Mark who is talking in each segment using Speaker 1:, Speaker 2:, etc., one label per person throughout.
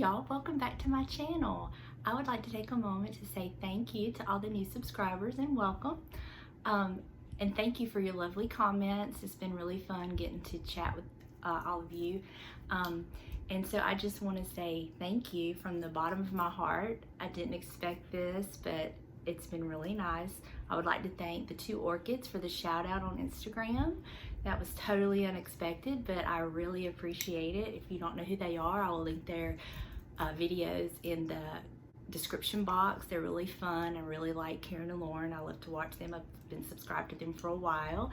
Speaker 1: y'all, welcome back to my channel. I would like to take a moment to say thank you to all the new subscribers and welcome. And thank you for your lovely comments. It's been really fun getting to chat with all of you. And so I just want to say thank you from the bottom of my heart. I didn't expect this, but it's been really nice. I would like to thank the 2 Orchids for the shout out on Instagram. That was totally unexpected, but I really appreciate it. If you don't know who they are, I will link their videos in the description box. They're really fun. I really like Karen and Lauren. I love to watch them. I've been subscribed to them for a while.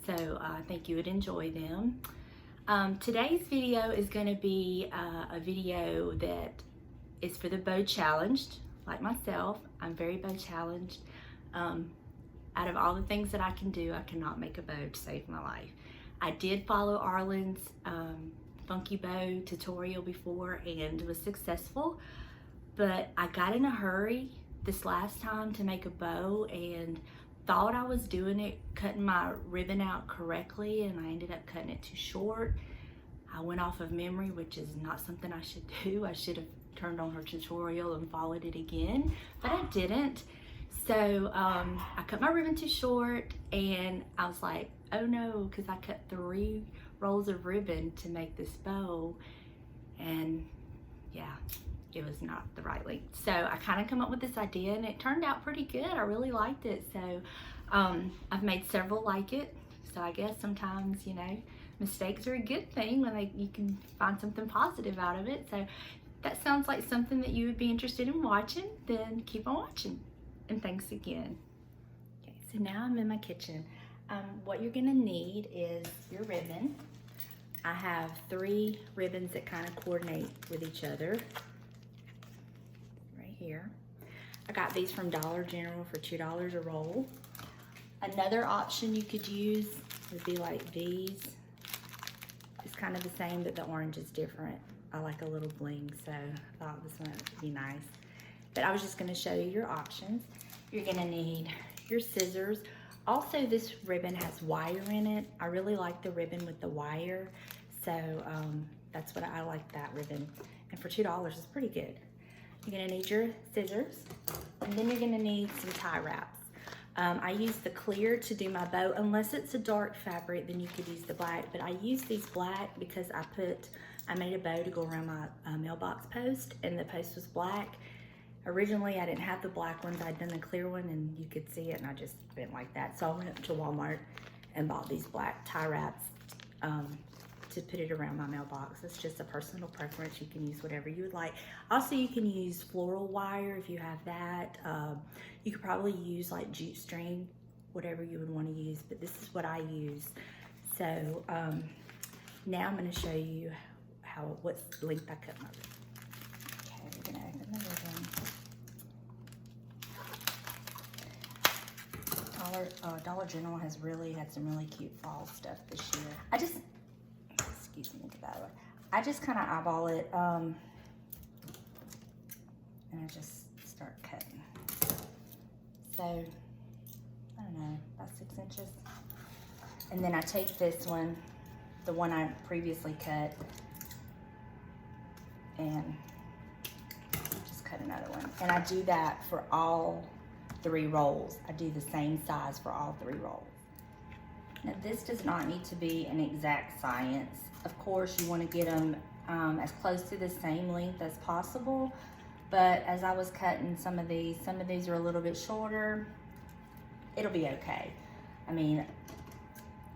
Speaker 1: So I think you would enjoy them. Today's video is going to be a video that is for the bow challenged, like myself. I'm very bow challenged. Out of all the things that I can do, I cannot make a bow to save my life. I did follow Arlyn's funky bow tutorial before and was successful, but I got in a hurry this last time to make a bow and thought I was doing it, cutting my ribbon out correctly, and I ended up cutting it too short. I went off of memory, which is not something I should do. I should have turned on her tutorial and followed it again, but I didn't. So I cut my ribbon too short, and I was like, oh no, because I cut 3 rolls of ribbon to make this bow, and yeah, it was not the right length. So I kind of come up with this idea, and it turned out pretty good. I really liked it. So I've made several like it. So I guess sometimes, you know, mistakes are a good thing when you can find something positive out of it. So that sounds like something that you would be interested in watching, then keep on watching. And thanks again. Okay, so now I'm in my kitchen. What you're gonna need is your ribbon. I have 3 ribbons that kind of coordinate with each other. Right here. I got these from Dollar General for $2 a roll. Another option you could use would be like these. It's kind of the same, but the orange is different. I like a little bling, so I thought this one would be nice. But I was just gonna show you your options. You're gonna need your scissors. Also, this ribbon has wire in it. I really like the ribbon with the wire. So that's what I like, that ribbon. And for $2, it's pretty good. You're gonna need your scissors, and then you're gonna need some tie wraps. I use the clear to do my bow. Unless it's a dark fabric, then you could use the black, but I use these black because I made a bow to go around my mailbox post, and the post was black. Originally, I didn't have the black ones. I'd done the clear one, and you could see it, and I just didn't like that. So I went up to Walmart and bought these black tie wraps to put it around my mailbox. It's just a personal preference. You can use whatever you would like. Also, you can use floral wire if you have that. You could probably use like jute string, whatever you would want to use, but this is what I use. So now I'm going to show you what length I cut my ribbon. Okay, we're going to open the ribbon. Dollar General has really had some really cute fall stuff this year. Excuse me, get that away. I just kind of eyeball it, and I just start cutting. So, I don't know, about 6 inches. And then I take this one, the one I previously cut, and just cut another one. And I do that for all 3 rolls. I do the same size for all 3 rolls. Now, this does not need to be an exact science. Of course, you want to get them as close to the same length as possible, but as I was cutting some of these are a little bit shorter. It'll be okay. I mean,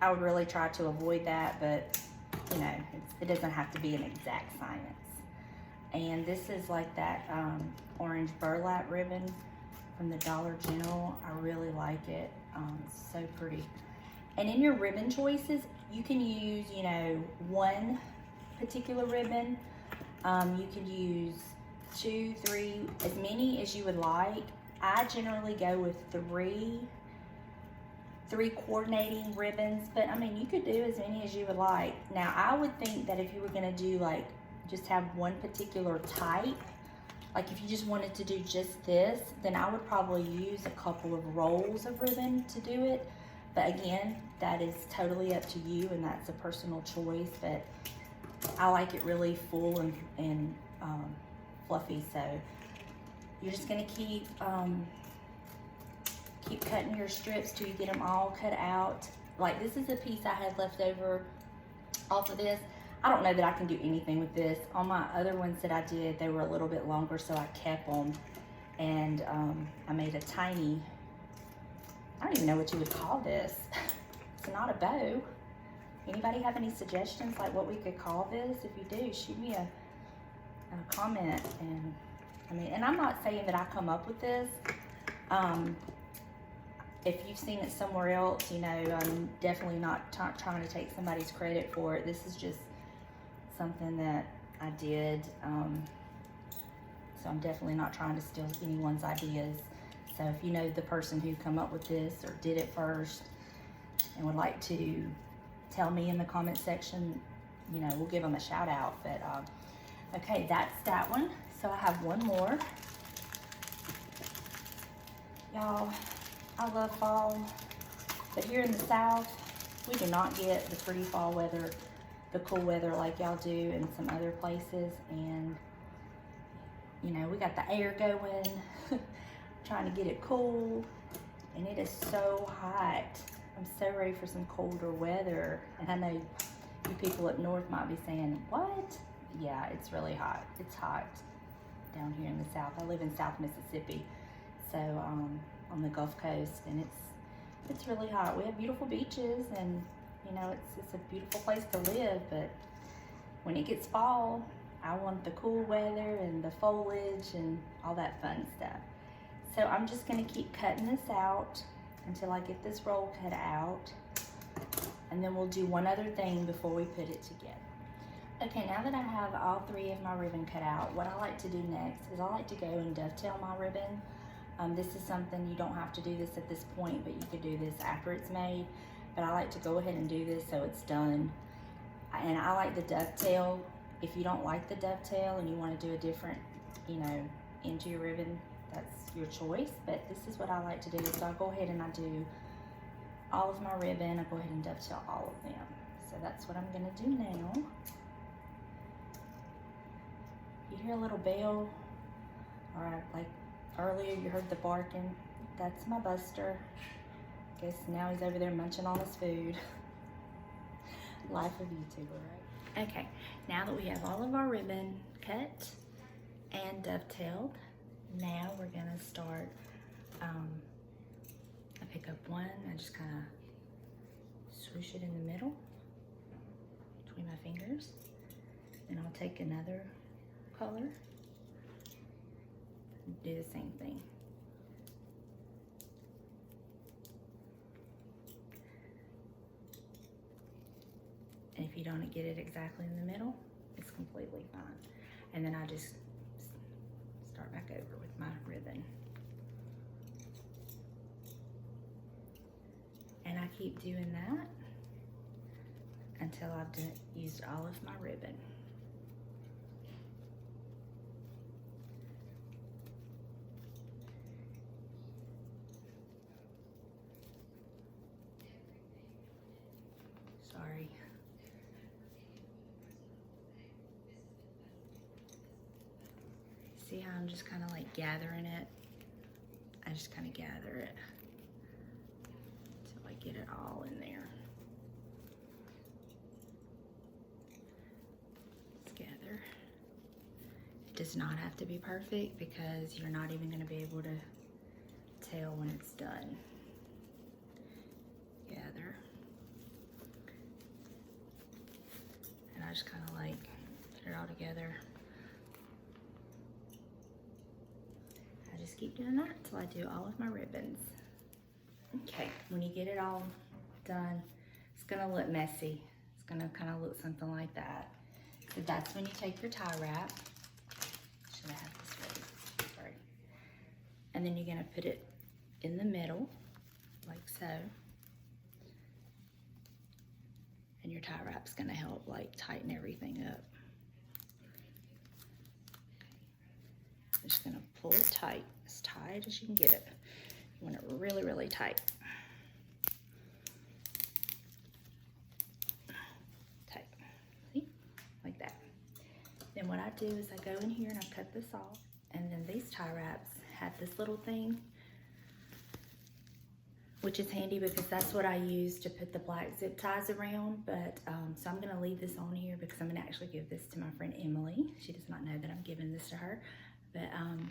Speaker 1: I would really try to avoid that, but you know, it doesn't have to be an exact science. And this is like that orange burlap ribbon from the Dollar General. I really like it. It's so pretty. And in your ribbon choices, you can use, you know, 1 particular ribbon. You can use 2, 3, as many as you would like. I generally go with 3 coordinating ribbons, but I mean, you could do as many as you would like. Now, I would think that if you were gonna do like, just have 1 particular type, like if you just wanted to do just this, then I would probably use a couple of rolls of ribbon to do it. But again, that is totally up to you, and that's a personal choice. But I like it really full and fluffy. So you're just gonna keep cutting your strips till you get them all cut out. Like this is a piece I had left over off of this. I don't know that I can do anything with this. On my other ones that I did, they were a little bit longer, so I kept them. And I made a tiny, I don't even know what you would call this. It's not a bow. Anybody have any suggestions like what we could call this? If you do, shoot me a comment. And I mean, and I'm not saying that I come up with this. If you've seen it somewhere else, you know, I'm definitely not trying to take somebody's credit for it. This is just something that I did. So I'm definitely not trying to steal anyone's ideas. So if you know the person who come up with this or did it first and would like to tell me in the comment section, you know, we'll give them a shout out. But okay, that's that one. So I have one more. Y'all, I love fall, but here in the South, we do not get the pretty fall weather, the cool weather like y'all do in some other places. And you know, we got the air going, trying to get it cool, and it is so hot. I'm so ready for some colder weather. And I know you people up north might be saying, what? Yeah, it's really hot. It's hot down here in the South. I live in South Mississippi, so on the Gulf Coast, and it's really hot. We have beautiful beaches, and you know, it's a beautiful place to live, but when it gets fall, I want the cool weather and the foliage and all that fun stuff. So I'm just gonna keep cutting this out until I get this roll cut out, and then we'll do one other thing before we put it together. Okay, now that I have all three of my ribbon cut out, what I like to do next is I like to go and dovetail my ribbon. This is something, you don't have to do this at this point, but you could do this after it's made. But I like to go ahead and do this so it's done. And I like the dovetail. If you don't like the dovetail and you want to do a different, you know, into your ribbon, that's your choice. But this is what I like to do. So I go ahead and I do all of my ribbon. I go ahead and dovetail all of them. So that's what I'm gonna do now. You hear a little bell, or like earlier you heard the barking. That's my Buster. Guess now he's over there munching on his food. Life of YouTuber, right? Okay, now that we have all of our ribbon cut and dovetailed, now we're gonna start. I pick up one, I just kind of swoosh it in the middle between my fingers. Then I'll take another color and do the same thing. And if you don't get it exactly in the middle, it's completely fine. And then I just start back over with my ribbon. And I keep doing that until I've used all of my ribbon. Sorry. See how I'm just kind of like gathering it? I just kind of gather it until I get it all in there. Together. It does not have to be perfect because you're not even going to be able to tell when it's done. Gather. And I just kind of like put it all together. I just keep doing that until I do all of my ribbons. Okay, when you get it all done, it's gonna look messy. It's gonna kind of look something like that. So that's when you take your tie wrap. Should I have this ready? Sorry. And then you're gonna put it in the middle, like so. And your tie wrap's gonna help like tighten everything up. I'm just gonna pull it tight, as tight as you can get it. You want it really, really tight. Tight, see? Like that. And what I do is I go in here and I cut this off. And then these tie wraps have this little thing, which is handy because that's what I use to put the black zip ties around. But so I'm gonna leave this on here because I'm gonna actually give this to my friend Emily. She does not know that I'm giving this to her, but I'm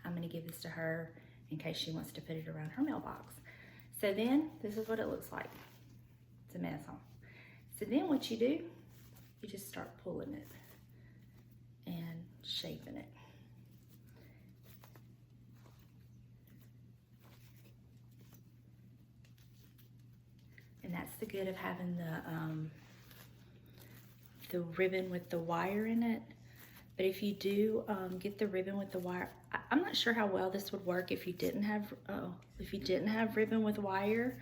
Speaker 1: gonna give this to her in case she wants to put it around her mailbox. So then this is what it looks like. It's a mess, huh? So then what you do, you just start pulling it and shaping it. And that's the good of having the ribbon with the wire in it. But if you do get the ribbon with the wire, I'm not sure how well this would work if you didn't have ribbon with wire,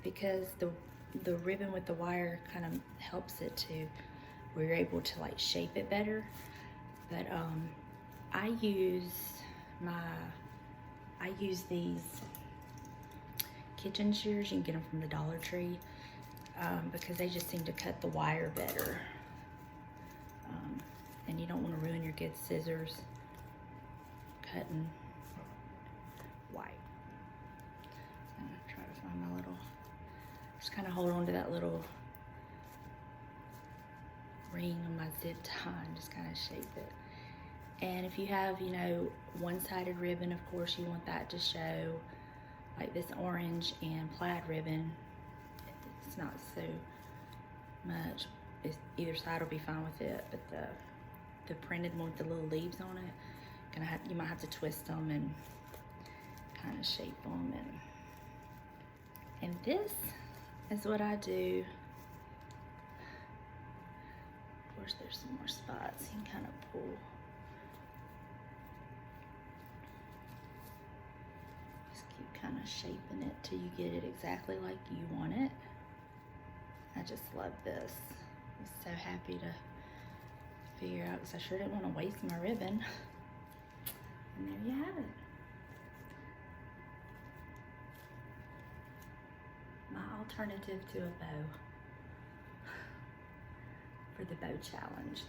Speaker 1: because the ribbon with the wire kind of helps it to where you're able to like shape it better. But I use these kitchen shears. You can get them from the Dollar Tree because they just seem to cut the wire better. And you don't want to ruin your good scissors cutting white. I'm gonna try to find my little, just kind of hold on to that little ring on my zip tie and just kind of shape it. And if you have, you know, one-sided ribbon, of course you want that to show, like this orange and plaid ribbon. It's not so much. Either side will be fine with it, but the printed one with the little leaves on it, you might have to twist them and kind of shape them. And this is what I do. Of course, there's some more spots you can kind of pull. Just keep kind of shaping it till you get it exactly like you want it. I just love this. I'm so happy to figure out, because I sure didn't want to waste my ribbon. And there you have it. My alternative to a bow for the bow challenge.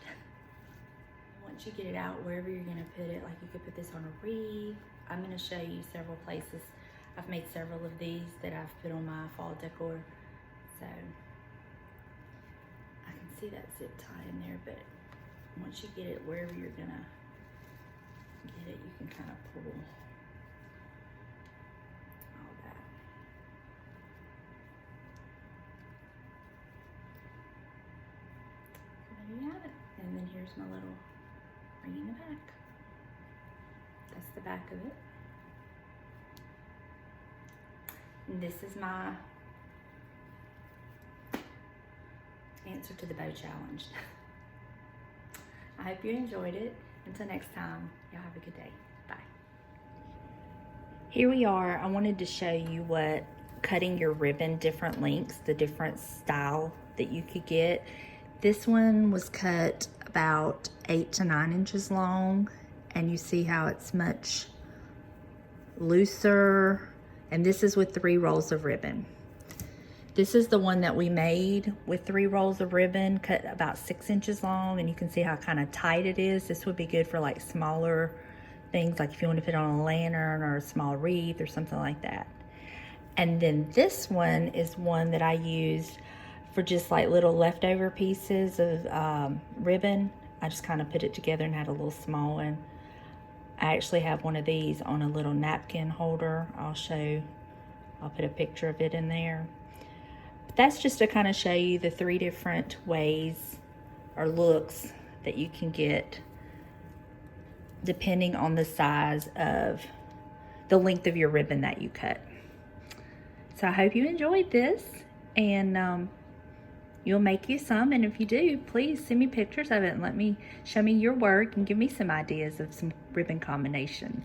Speaker 1: Once you get it out, wherever you're gonna put it, like you could put this on a wreath. I'm gonna show you several places. I've made several of these that I've put on my fall decor. So I can see that zip tie in there, but once you get it wherever you're gonna get it, you can kind of pull all that. So there you have it. And then here's my little ring in the back. That's the back of it. And this is my answer to the bow challenge. I hope you enjoyed it. Until next time, y'all have a good day. Bye. Here we are. I wanted to show you what cutting your ribbon different lengths, the different style that you could get. This one was cut about 8 to 9 inches long, and you see how it's much looser. And this is with 3 rolls of ribbon. This is the one that we made with 3 rolls of ribbon, cut about 6 inches long, and you can see how kind of tight it is. This would be good for like smaller things, like if you want to put on a lantern or a small wreath or something like that. And then this one is one that I used for just like little leftover pieces of ribbon. I just kind of put it together and had a little small one. I actually have one of these on a little napkin holder. I'll put a picture of it in there. But that's just to kind of show you the 3 different ways or looks that you can get depending on the size of the length of your ribbon that you cut. So I hope you enjoyed this, and you'll make you some, and if you do, please send me pictures of it and show me your work and give me some ideas of some ribbon combinations.